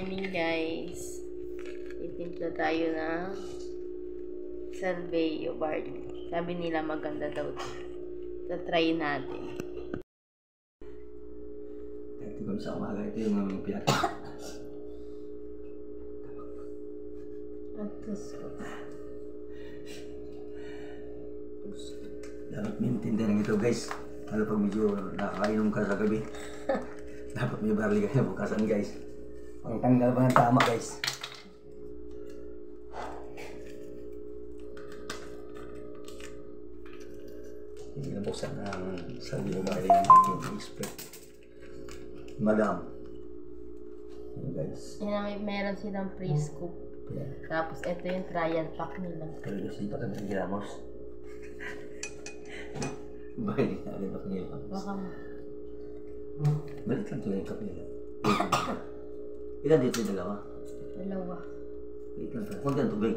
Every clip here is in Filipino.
morning guys. Itimpla tayo ng Salveyo barley. Sabi nila maganda daw ito. Try natin. Ito kung sa umaga, ito yung aming piyak. Ang tusko. Dapat maintindihan ng ito guys. Lalo pag medyo nakakainom ka sa gabi. Dapat may barley kayo bukasan guys. Pang tanggal pa ng tama guys. Hindi nabuksan ng Salveyo barley ng aking expert. Madam. Ayan guys. Yan, meron silang pre-scoop. Yeah. Tapos ito yung trial pack nila. Pero kasi pa kami gramos. Barley na agad ako nila. Baka Balik lang tuloy yung cup nila. Ilan dito yung dalawa? dalawa. Wait lang tayo. Kunti ang tubig.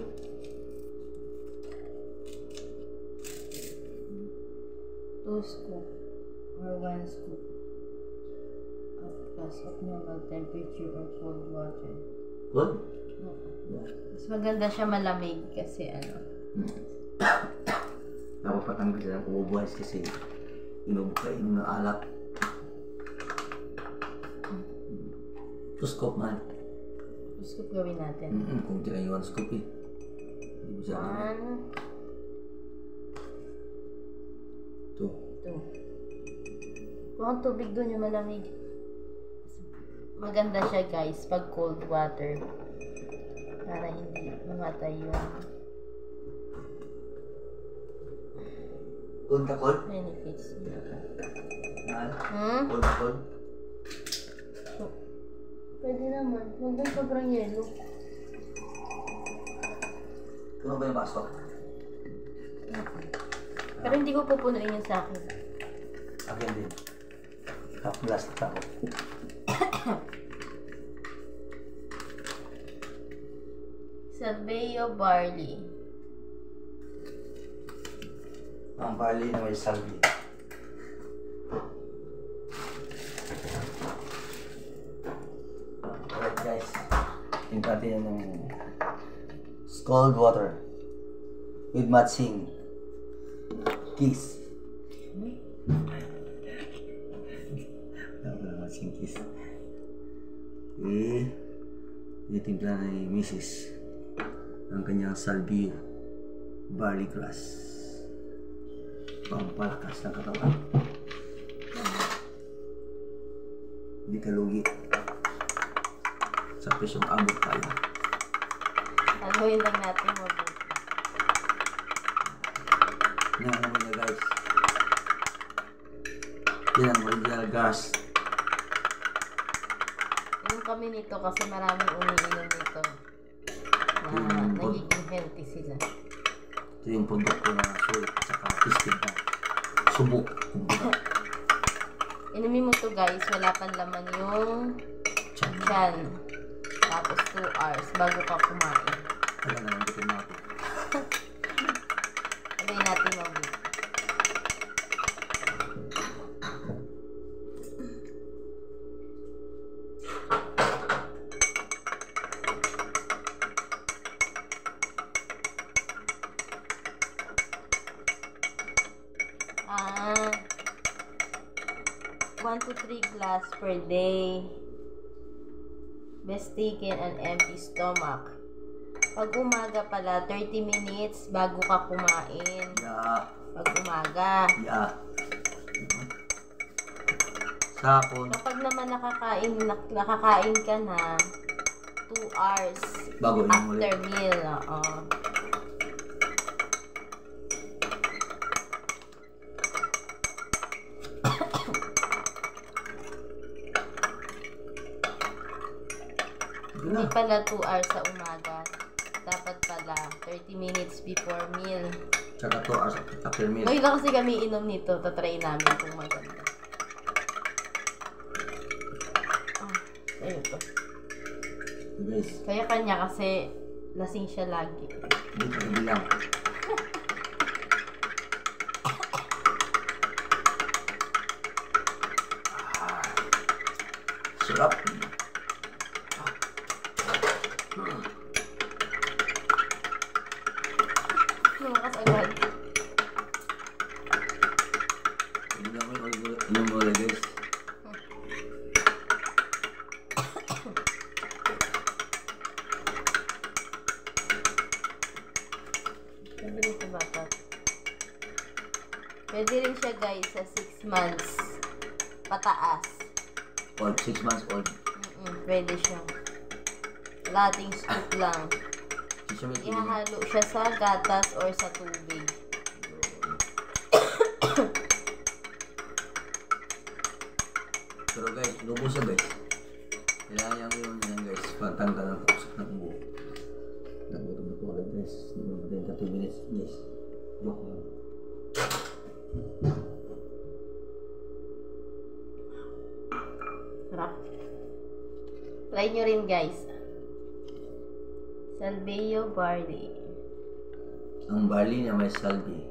Two scoop or one scoop. Plus of normal temperature or cold water. Good? Oo. Mas maganda siya malamig kasi ano. Dapat patanggal siya ng kumubuhas kasi inubukain ng alak. Two scoop man. Two scoop gawin natin. Kung tira yung one scoop eh. Hindi mo siya One, two. two. Kung ang tubig doon yung malamig. Maganda siya guys pag cold water. Para hindi mamatay yung Cold na cold? benefits niya. Cold na cold? So, pwede naman. Huwag ba sobrang yelo? Ito ba yung baso? Pero hindi ko pupunuin yun sa akin. Akin din. Half glass na ako. Salveyo barley. Ang barley na may salvi. Alright guys. Tingnan natin yung scald water with matching kiss. Wala matching kiss. Okay. Tinitimpla na ni Mrs. ang kanyang Salveyo barley grass. Pampalakas ng katawan. Hindi ka lugi. Sa presyong abot tayo. Haluin lang natin mabuti. Yan ang naman niya guys. Yan ang original gas. Inom kami nito kasi maraming umiinom nito. Na nagiging healthy sila. Ito yung produkto na sulit at saka tested na subok. Inumin mo to guys, wala pang laman yung tiyan. Tapos 2 hours bago ka kumain. Alam na nandito natin. Haluin natin mabuti. Ah, 1 to 3 glass per day. Best taken an empty stomach. Pag umaga pala, 30 minutes bago ka kumain. Yeah. Pag umaga. Yeah. Sapon. Kapag naman nakakain ka na, 2 hours Bago inom ulit. after meal. Oo. Hindi pala 2 hours sa umaga. Dapat pala 30 minutes before meal. Tsaka 2 hours after meal. Ngayon lang kasi kami inom nito. Tatry namin kung maganda. Ayun to. Guys, Kaya kanya kasi lasing siya lagi. hindi ka bilang. Sarap. 6 months pataas. Old, 6 months old. Pwede siya. Lating scoop lang. Ihahalo siya sa gatas or sa tubig. Pero guys, lubos siya guys. Kailangan yung yan guys, pantanggal ng kusok ng buo. Nagutom na po agad guys. Hindi mo patayin 30 minutes guys. Joke lang. Sarap. Try nyo rin guys. Salvio barley. Ang barley na may salvi.